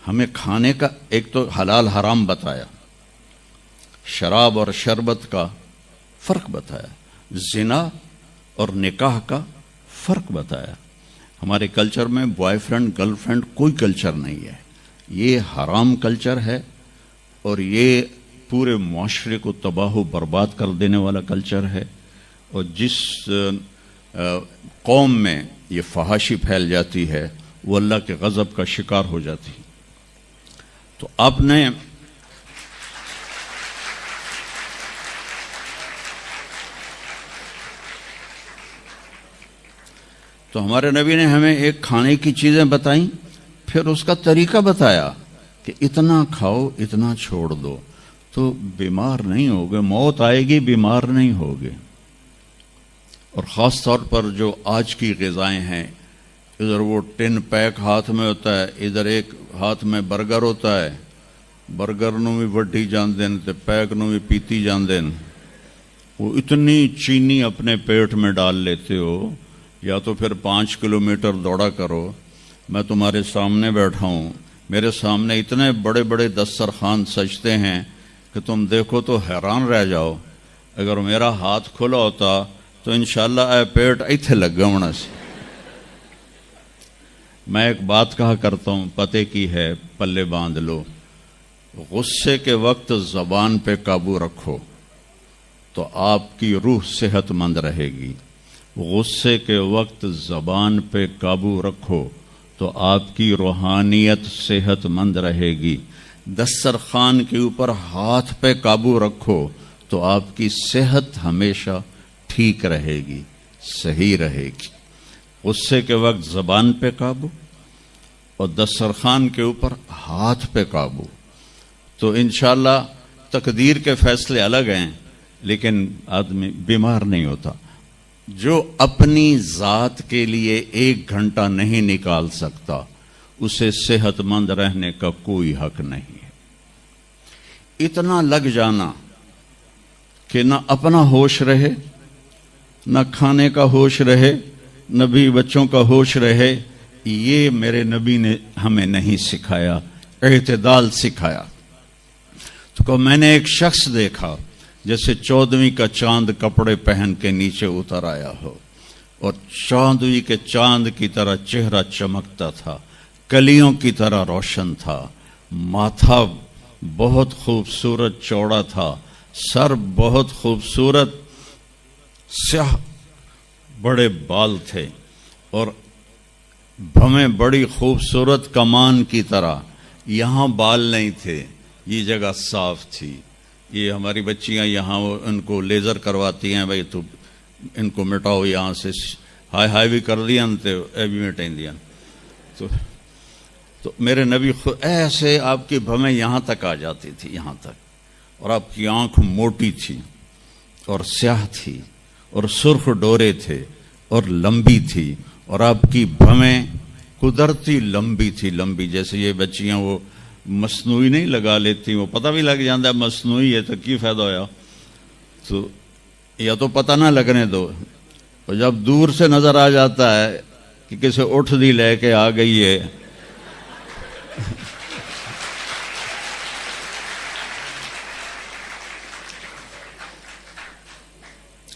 ہمیں کھانے کا ایک تو حلال حرام بتایا، شراب اور شربت کا فرق بتایا، زنا اور نکاح کا فرق بتایا. ہمارے کلچر میں بوائے فرینڈ گرل فرینڈ کوئی کلچر نہیں ہے. یہ حرام کلچر ہے اور یہ پورے معاشرے کو تباہ و برباد کر دینے والا کلچر ہے. اور جس قوم میں یہ فحاشی پھیل جاتی ہے وہ اللہ کے غضب کا شکار ہو جاتی ہے. تو آپ نے تو ہمارے نبی نے ہمیں ایک کھانے کی چیزیں بتائیں، پھر اس کا طریقہ بتایا کہ اتنا کھاؤ، اتنا چھوڑ دو تو بیمار نہیں ہوگے. موت آئے گی، بیمار نہیں ہوگے. اور خاص طور پر جو آج کی غذائیں ہیں، ادھر وہ ٹن پیک ہاتھ میں ہوتا ہے، ادھر ایک ہاتھ میں برگر ہوتا ہے. برگر نو بھی وڈی جاندے ہیں تے پیک نو بھی پیتی جاندے ہیں. وہ اتنی چینی اپنے پیٹ میں ڈال لیتے ہو، یا تو پھر 5 کلومیٹر دوڑا کرو. میں تمہارے سامنے بیٹھا ہوں، میرے سامنے اتنے بڑے بڑے دسترخوان سجتے ہیں کہ تم دیکھو تو حیران رہ جاؤ. اگر میرا ہاتھ کھلا ہوتا تو انشاءاللہ اے پیٹ ایتھے لگا ہونا سی. میں ایک بات کہا کرتا ہوں، پتے کی ہے، پلے باندھ لو. غصے کے وقت زبان پہ قابو رکھو تو آپ کی روح صحت مند رہے گی. غصے کے وقت زبان پہ قابو رکھو تو آپ کی روحانیت صحت مند رہے گی. دسترخوان کے اوپر ہاتھ پہ قابو رکھو تو آپ کی صحت ہمیشہ ٹھیک رہے گی، صحیح رہے گی. غصے کے وقت زبان پہ قابو اور دسترخوان کے اوپر ہاتھ پہ قابو، تو انشاءاللہ تقدیر کے فیصلے الگ ہیں لیکن آدمی بیمار نہیں ہوتا. جو اپنی ذات کے لیے 1 گھنٹہ نہیں نکال سکتا اسے صحت مند رہنے کا کوئی حق نہیں ہے. اتنا لگ جانا کہ نہ اپنا ہوش رہے، نہ کھانے کا ہوش رہے، نہ بھی بچوں کا ہوش رہے، یہ میرے نبی نے ہمیں نہیں سکھایا. اعتدال سکھایا. تو میں نے ایک شخص دیکھا جیسے 14ویں کا چاند کپڑے پہن کے نیچے اتر آیا ہو. اور چاندوئی کے چاند کی طرح چہرہ چمکتا تھا، کلیوں کی طرح روشن تھا، ماتھا بہت خوبصورت چوڑا تھا، سر بہت خوبصورت سیاہ بڑے بال تھے، اور بھویں بڑی خوبصورت کمان کی طرح، یہاں بال نہیں تھے، یہ جگہ صاف تھی۔ یہ ہماری بچیاں یہاں ان کو لیزر کرواتی ہیں، بھائی تو ان کو مٹاؤ یہاں سے، ہائی ہائی بھی کر دیا اے بھی مٹائیں دیا۔ تو میرے نبی خود ایسے آپ کی بھویں یہاں تک آ جاتی تھی، یہاں تک، اور آپ کی آنکھ موٹی تھی اور سیاہ تھی اور سرخ ڈورے تھے اور لمبی تھی، اور آپ کی بھویں قدرتی لمبی تھی، لمبی جیسے یہ بچیاں وہ مصنوعی نہیں لگا لیتی، وہ پتہ بھی لگ جاتا ہے مصنوعی ہے تو کی فائدہ ہویا، تو یا تو پتہ نہ لگنے دو، اور جب دور سے نظر آ جاتا ہے کہ کسی اٹھ دی لے کے آ گئی ہے،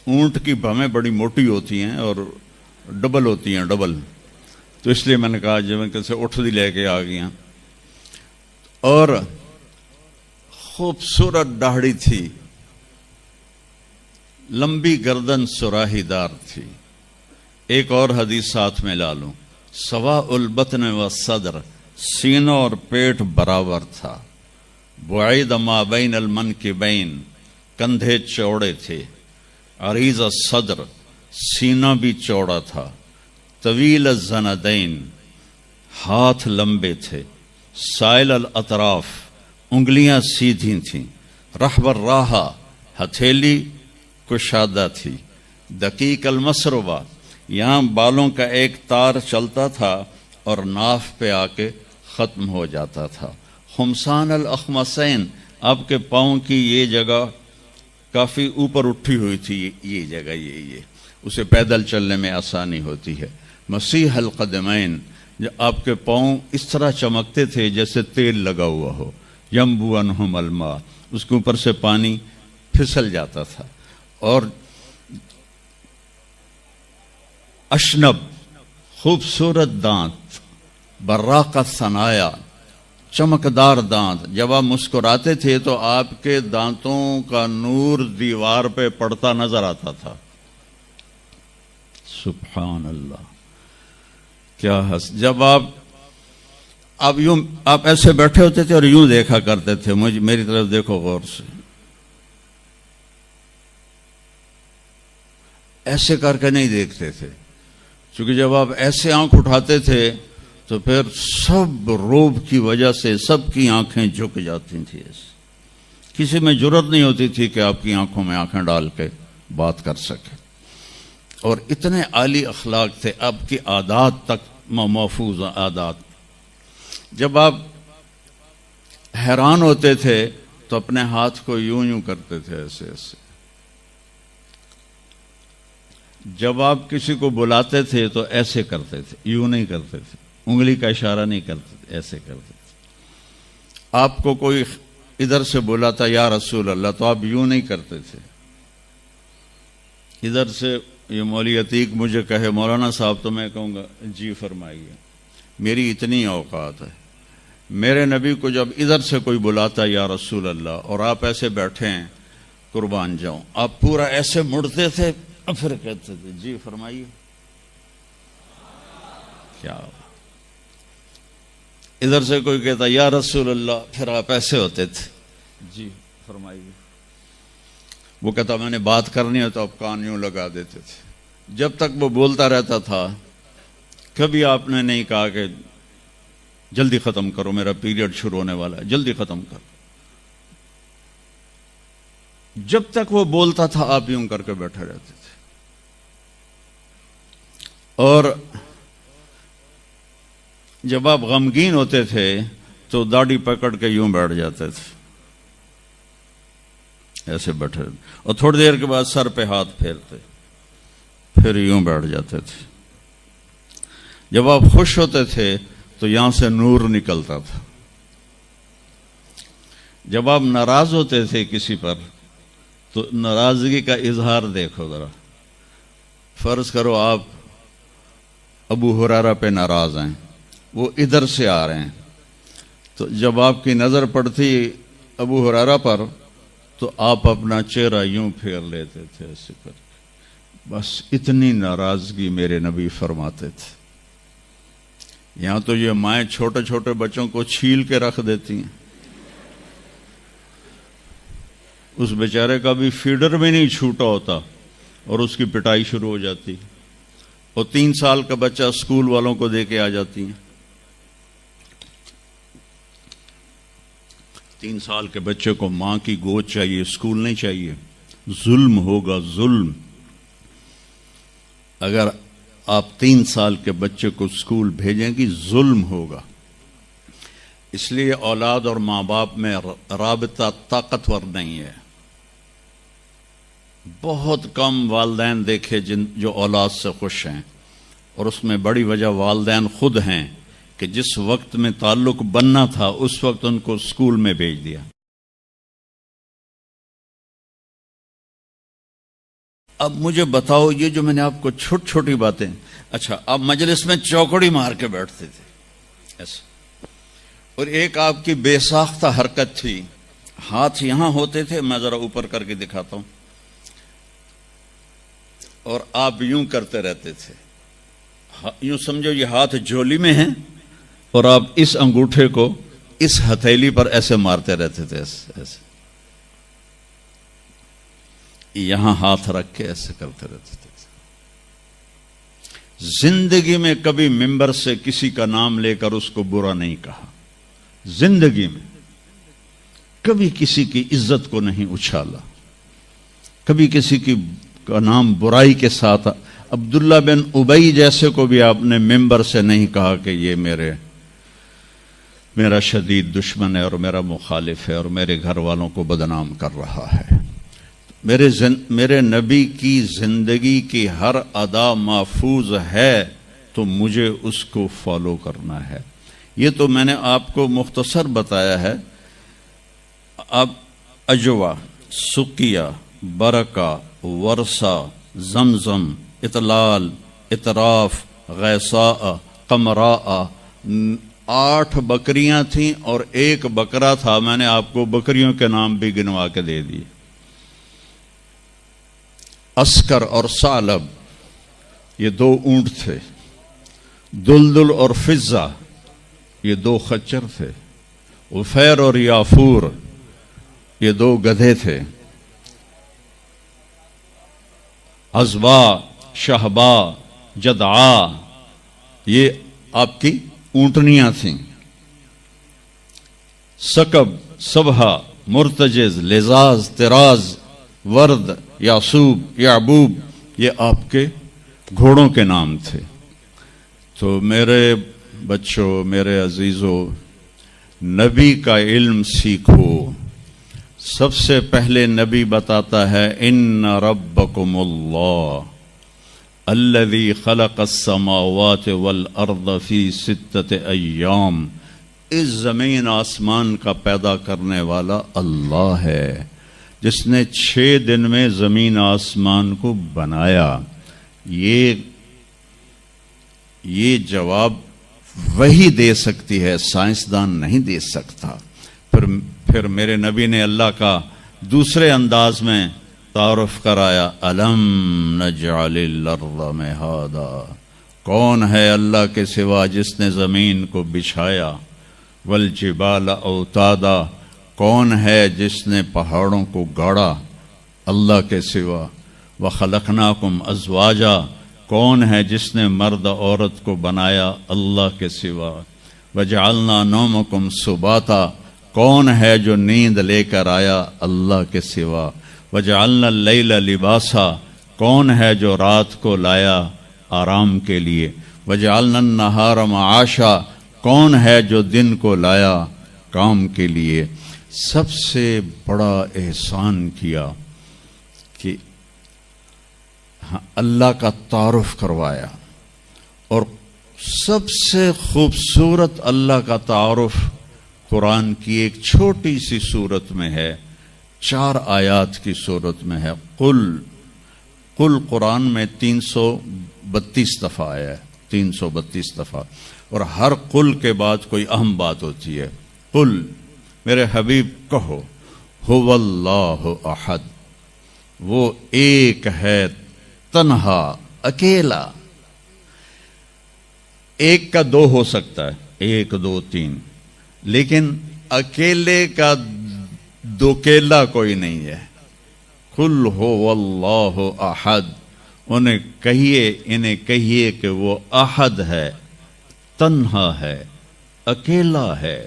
اونٹ کی بھویں بڑی موٹی ہوتی ہیں اور ڈبل ہوتی ہیں، ڈبل، تو اس لیے میں نے کہا جب کیسے اٹھ دی لے کے آ گیا، اور خوبصورت داڑھی تھی، لمبی گردن سراہی دار تھی۔ ایک اور حدیث ساتھ میں لا لوں، سواء البطن والصدر، سینوں اور پیٹ برابر تھا، بعید ما بین المنکبین، کندھے چوڑے تھے، عریض الصدر، سینہ بھی چوڑا تھا، طویل الزندین، ہاتھ لمبے تھے، سائل الاطراف، انگلیاں سیدھی تھیں، رحب الراحہ، ہتھیلی کشادہ تھی، دقیق المسربہ، یہاں بالوں کا ایک تار چلتا تھا اور ناف پہ آ کے ختم ہو جاتا تھا، خمسان الاخمسین، آپ کے پاؤں کی یہ جگہ کافی اوپر اٹھی ہوئی تھی، یہ جگہ یہ اسے پیدل چلنے میں آسانی ہوتی ہے، مسیح القدمین، جو آپ کے پاؤں اس طرح چمکتے تھے جیسے تیل لگا ہوا ہو، ینبو عنہم الماء، اس کے اوپر سے پانی پھسل جاتا تھا، اور اشنب، خوبصورت دانت، براق الثنایا، چمکدار دانت، جب آپ مسکراتے تھے تو آپ کے دانتوں کا نور دیوار پہ پڑتا نظر آتا تھا، سبحان اللہ، کیا جب آپ یوں آپ ایسے بیٹھے ہوتے تھے اور یوں دیکھا کرتے تھے، میری طرف دیکھو غور سے، ایسے کر کے نہیں دیکھتے تھے، چونکہ جب آپ ایسے آنکھ اٹھاتے تھے تو پھر سب روب کی وجہ سے سب کی آنکھیں جھک جاتی تھیں، کسی میں جرت نہیں ہوتی تھی کہ آپ کی آنکھوں میں آنکھیں ڈال کے بات کر سکے، اور اتنے عالی اخلاق تھے، آپ کی عادات تک محفوظ عادات۔ جب آپ حیران ہوتے تھے تو اپنے ہاتھ کو یوں کرتے تھے، ایسے ایسے، جب آپ کسی کو بلاتے تھے تو ایسے کرتے تھے، یوں نہیں کرتے تھے، انگلی کا اشارہ نہیں کرتے تھے، ایسے کرتے تھے۔ آپ کو کوئی ادھر سے بلاتا یا رسول اللہ تو آپ یوں نہیں کرتے تھے، ادھر سے یہ مولوی عتیق مجھے کہے مولانا صاحب تو میں کہوں گا جی فرمائیے، میری اتنی اوقات ہے۔ میرے نبی کو جب ادھر سے کوئی بلاتا یا رسول اللہ اور آپ ایسے بیٹھے ہیں قربان جاؤں، آپ پورا ایسے مڑتے تھے، پھر کہتے تھے جی فرمائیے، کیا ادھر سے کوئی کہتا یا رسول اللہ، پھر آپ ایسے ہوتے تھے جی فرمائیے، وہ کہتا میں نے بات کرنی ہے تو آپ کان یوں لگا دیتے تھے، جب تک وہ بولتا رہتا تھا کبھی آپ نے نہیں کہا کہ جلدی ختم کرو میرا پیریڈ شروع ہونے والا ہے، جلدی ختم کرو، جب تک وہ بولتا تھا آپ یوں کر کے بیٹھے رہتے تھے، اور جب آپ غمگین ہوتے تھے تو داڑھی پکڑ کے یوں بیٹھ جاتے تھے، ایسے بیٹھے، اور تھوڑی دیر کے بعد سر پہ ہاتھ پھیرتے، پھر یوں بیٹھ جاتے تھے۔ جب آپ خوش ہوتے تھے تو یہاں سے نور نکلتا تھا، جب آپ ناراض ہوتے تھے کسی پر تو ناراضگی کا اظہار دیکھو ذرا، فرض کرو آپ ابو ہریرہ پہ ناراض ہیں، وہ ادھر سے آ رہے ہیں، تو جب آپ کی نظر پڑتی ابو ہریرہ پر تو آپ اپنا چہرہ یوں پھیر لیتے تھے ایسے کر کے، بس اتنی ناراضگی میرے نبی فرماتے تھے۔ یہاں تو یہ مائیں چھوٹے چھوٹے بچوں کو چھیل کے رکھ دیتی ہیں، اس بیچارے کا بھی فیڈر بھی نہیں چھوٹا ہوتا اور اس کی پٹائی شروع ہو جاتی، اور 3 سال کا بچہ اسکول والوں کو دے کے آ جاتی ہیں۔ 3 سال کے بچے کو ماں کی گود چاہیے، اسکول نہیں چاہیے۔ ظلم ہوگا، ظلم۔ اگر آپ 3 سال کے بچے کو اسکول بھیجیں گی ظلم ہوگا۔ اس لیے اولاد اور ماں باپ میں رابطہ طاقتور نہیں ہے۔ بہت کم والدین دیکھے جو اولاد سے خوش ہیں، اور اس میں بڑی وجہ والدین خود ہیں کہ جس وقت میں تعلق بننا تھا اس وقت ان کو اسکول میں بھیج دیا۔ اب مجھے بتاؤ، یہ جو میں نے آپ کو چھوٹی چھوٹی باتیں، اچھا آپ مجلس میں چوکڑی مار کے بیٹھتے تھے ایسا، اور ایک آپ کی بے ساختہ حرکت تھی، ہاتھ یہاں ہوتے تھے، میں ذرا اوپر کر کے دکھاتا ہوں، اور آپ یوں کرتے رہتے تھے، یوں سمجھو یہ ہاتھ جھولی میں ہیں اور آپ اس انگوٹھے کو اس ہتھیلی پر ایسے مارتے رہتے تھے، ایسے یہاں ہاتھ رکھ کے ایسے کرتے رہتے تھے۔ زندگی میں کبھی ممبر سے کسی کا نام لے کر اس کو برا نہیں کہا، زندگی میں کبھی کسی کی عزت کو نہیں اچھالا، کبھی کسی کی کا نام برائی کے ساتھ۔ عبداللہ بن ابی جیسے کو بھی آپ نے ممبر سے نہیں کہا کہ یہ میرا شدید دشمن ہے اور میرا مخالف ہے اور میرے گھر والوں کو بدنام کر رہا ہے۔ میرے نبی کی زندگی کی ہر ادا محفوظ ہے تو مجھے اس کو فالو کرنا ہے۔ یہ تو میں نے آپ کو مختصر بتایا ہے۔ اب اجوا، سقیہ، برکہ، ورثہ، زمزم، اطلال، اطراف، غیثاء، قمراء، 8 بکریاں تھیں اور 1 بکرا تھا، میں نے آپ کو بکریوں کے نام بھی گنوا کے دے دیے۔ عسکر اور ثعلب یہ 2 اونٹ تھے، دلدل اور فضہ یہ 2 خچر تھے، عفیر اور یافور یہ 2 گدھے تھے، عزبا، شہبا، جدعا یہ آپ کی اونٹنیاں تھیں، سکب، سبہا، مرتجز، لزاز، تراز، ورد، یاسوب، یعبوب یہ آپ کے گھوڑوں کے نام تھے۔ تو میرے بچوں، میرے عزیزوں، نبی کا علم سیکھو۔ سب سے پہلے نبی بتاتا ہے ان ربکم اللہ الذی خلق السماوات والارض فی 6 ایام، اس زمین آسمان کا پیدا کرنے والا اللہ ہے جس نے 6 دن میں زمین آسمان کو بنایا۔ یہ جواب وہی دے سکتی ہے، سائنسدان نہیں دے سکتا۔ پھر میرے نبی نے اللہ کا دوسرے انداز میں تعارف کرایا، الم نجعل الارض مہادا، کون ہے اللہ کے سوا جس نے زمین کو بچھایا، والجبال اوتادا، کون ہے جس نے پہاڑوں کو گاڑا اللہ کے سوا، وخلقناکم ازواجا، کون ہے جس نے مرد عورت کو بنایا اللہ کے سوا، وجعلنا نومکم سباتا، کون ہے جو نیند لے کر آیا اللہ کے سوا، وجعلنا اللیل لباسا، کون ہے جو رات کو لایا آرام کے لیے، وجعلنا النہار معاشا، کون ہے جو دن کو لایا کام کے لیے۔ سب سے بڑا احسان کیا کہ اللہ کا تعارف کروایا، اور سب سے خوبصورت اللہ کا تعارف قرآن کی ایک چھوٹی سی صورت میں ہے، 4 آیات کی صورت میں ہے، قل قل قرآن میں 332 دفعہ آیا ہے، 332 دفعہ، اور ہر قل کے بعد کوئی اہم بات ہوتی ہے۔ قل، میرے حبیب کہو، هو اللہ احد، وہ ایک ہے، تنہا، اکیلا۔ ایک کا دو ہو سکتا ہے، 1 2 3، لیکن اکیلے کا دوکیلا کوئی نہیں ہے۔ قل هو اللہ احد، انہیں کہیے کہ وہ احد ہے، تنہا ہے، اکیلا ہے،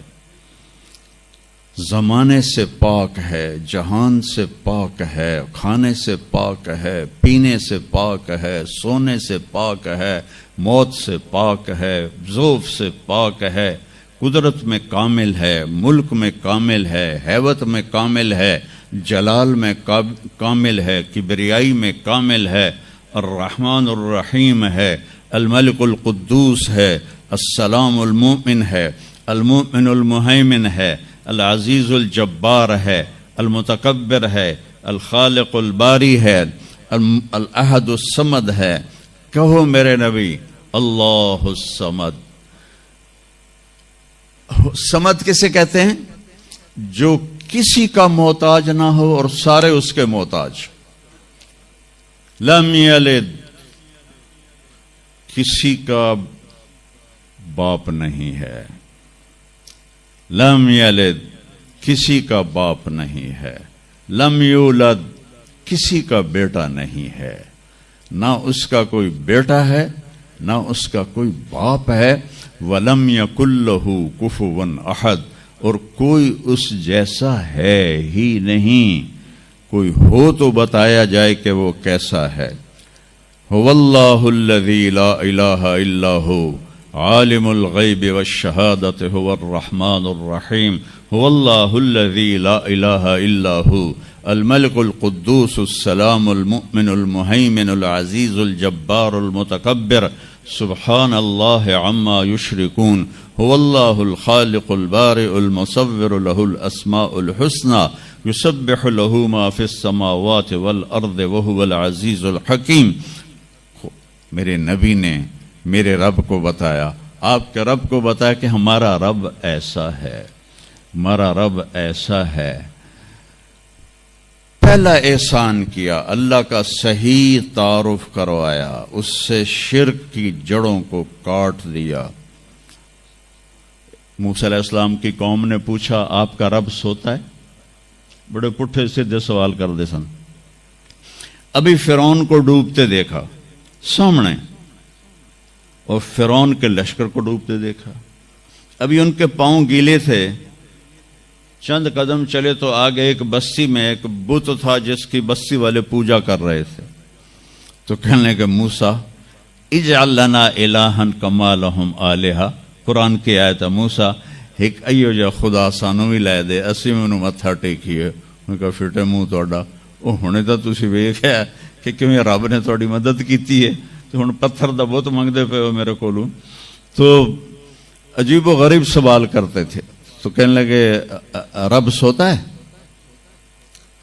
زمانے سے پاک ہے، جہان سے پاک ہے، کھانے سے پاک ہے، پینے سے پاک ہے، سونے سے پاک ہے، موت سے پاک ہے، ذوف سے پاک ہے، قدرت میں کامل ہے، ملک میں کامل ہے، ہیبت میں کامل ہے، جلال میں کامل ہے، کبریائی میں کامل ہے، الرحمن الرحیم ہے، الملک القدوس ہے، السلام المؤمن ہے، المؤمن المہیمن ہے، العزیز الجبار ہے، المتکبر ہے، الخالق الباری ہے، الاحد الصمد ہے۔ کہو میرے نبی، اللہ الصمد۔ صمد کسے کہتے ہیں؟ جو کسی کا محتاج نہ ہو اور سارے اس کے محتاج۔ لم یلد، کسی کا باپ نہیں ہے۔ لم یلد، کسی کا باپ نہیں ہے۔ لم یولد، کسی کا بیٹا نہیں ہے، نہ اس کا کوئی بیٹا ہے نہ اس کا کوئی باپ ہے۔ وَلَمْ يَكُنْ لَهُ كُفُوًا أَحَدٌ، اور کوئی اس جیسا ہے ہی نہیں، کوئی ہو تو بتایا جائے کہ وہ کیسا ہے۔ هُوَ اللَّهُ الَّذِي لَا إِلَٰهَ إِلَّا هُوَ عَالِمُ الْغَيْبِ وَالشَّهَادَةِ هُوَ الرَّحْمَٰنُ الرَّحِيمُ هُوَ اللَّهُ الَّذِي لَا إِلَٰهَ إِلَّا هُوَ الملك القدوس السلام المؤمن المهيمن العزيز الجبار المتكبر سبحان الله عما يشركون هو الله الخالق البارئ المصور له الأسماء الحسنى يسبح له ما في السماوات والأرض وهو العزيز الحكيم۔ میرے نبی نے میرے رب کو بتایا، آپ کے رب کو بتایا کہ ہمارا رب ایسا ہے، ہمارا رب ایسا ہے۔ پہلا احسان کیا، اللہ کا صحیح تعارف کروایا، اس سے شرک کی جڑوں کو کاٹ دیا۔ موسیٰ علیہ السلام کی قوم نے پوچھا، آپ کا رب سوتا ہے؟ بڑے پٹھے سیدھے سوال کر دے سن۔ ابھی فرعون کو ڈوبتے دیکھا سامنے، اور فرعون کے لشکر کو ڈوبتے دیکھا۔ ابھی ان کے پاؤں گیلے تھے، چند قدم چلے تو آگے ایک بستی میں ایک بت تھا جس کی بستی والے پوجا کر رہے تھے، تو کہنے کہ موسیٰ اجعل لنا الہا کما لہم آلہہ، قرآن کی آیت ہے، موسیٰ ایک ایو جا خدا سانو بھی لے دے، اسی میں انہوں متھا ٹیکیے۔ انہوں کہا فٹے منہ توڑا، وہ ہونے تو تسی ویکھیا کہ کیوں رب نے تھوڑی مدد کیتی ہے، تو ہن پتھر دا بہت منگدے پے ہو میرے کولوں۔ تو عجیب و غریب سوال کرتے تھے، تو کہنے لگے رب سوتا ہے؟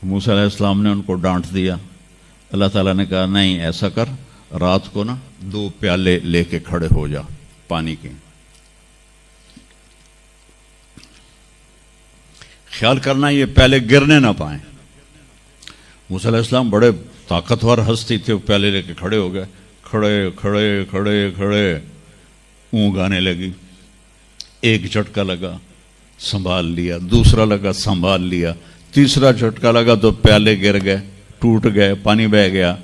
موسیٰ علیہ السلام نے ان کو ڈانٹ دیا۔ اللہ تعالیٰ نے کہا نہیں، ایسا کر، رات کو نا 2 پیالے لے کے کھڑے ہو جا پانی کے، خیال کرنا یہ پیالے گرنے نہ پائیں۔ موسیٰ علیہ السلام بڑے طاقتور ہستی تھے، وہ پیالے لے کے کھڑے ہو گئے، کھڑے کھڑے کھڑے کھڑے، اونگ آنے لگی، ایک جھٹکا لگا سنبھال لیا، دوسرا لگا سنبھال لیا، تیسرا جھٹکا لگا تو پیالے گر گئے، ٹوٹ گئے، پانی بہہ گیا۔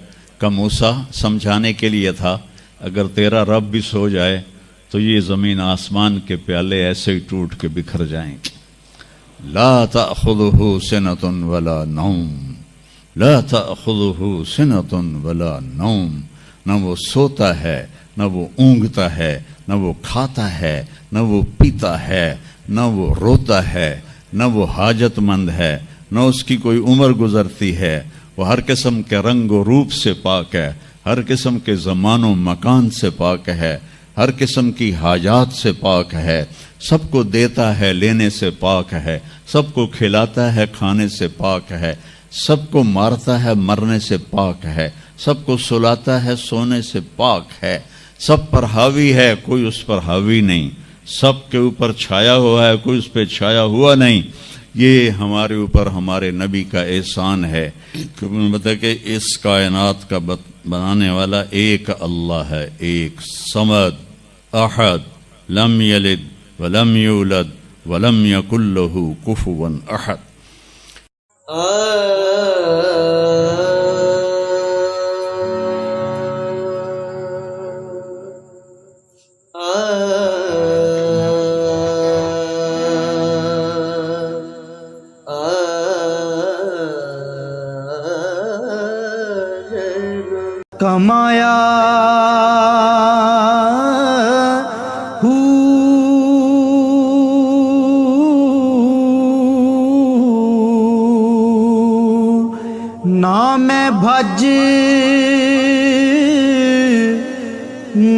کہ موسیٰ سمجھانے کے لیے تھا، اگر تیرا رب بھی سو جائے تو یہ زمین آسمان کے پیالے ایسے ہی ٹوٹ کے بکھر جائیں گے۔ لا تأخذہ سنۃ ولا نوم، لا تأخذہ سنۃ ولا نوم، نہ وہ سوتا ہے، نہ وہ اونگتا ہے، نہ وہ کھاتا ہے، نہ وہ پیتا ہے، نہ وہ روتا ہے، نہ وہ حاجت مند ہے، نہ اس کی کوئی عمر گزرتی ہے۔ وہ ہر قسم کے رنگ و روپ سے پاک ہے، ہر قسم کے زمان و مکان سے پاک ہے، ہر قسم کی حاجات سے پاک ہے، سب کو دیتا ہے، لینے سے پاک ہے، سب کو کھلاتا ہے، کھانے سے پاک ہے، سب کو مارتا ہے، مرنے سے پاک ہے، سب کو سلاتا ہے، سونے سے پاک ہے، سب پر حاوی ہے، کوئی اس پر حاوی نہیں، سب کے اوپر چھایا ہوا ہے، کوئی اس پہ چھایا ہوا نہیں۔ یہ ہمارے اوپر ہمارے نبی کا احسان ہے کہ انہوں نے بتایا کہ اس کائنات کا بنانے والا ایک اللہ ہے، ایک صمد احد لم یلد ولم یولد ولم یکن لہ کفوا احد۔ کمایا نام بھج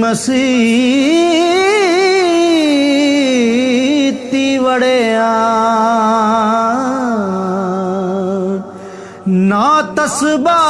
مسیتی وڑیا نا تسبا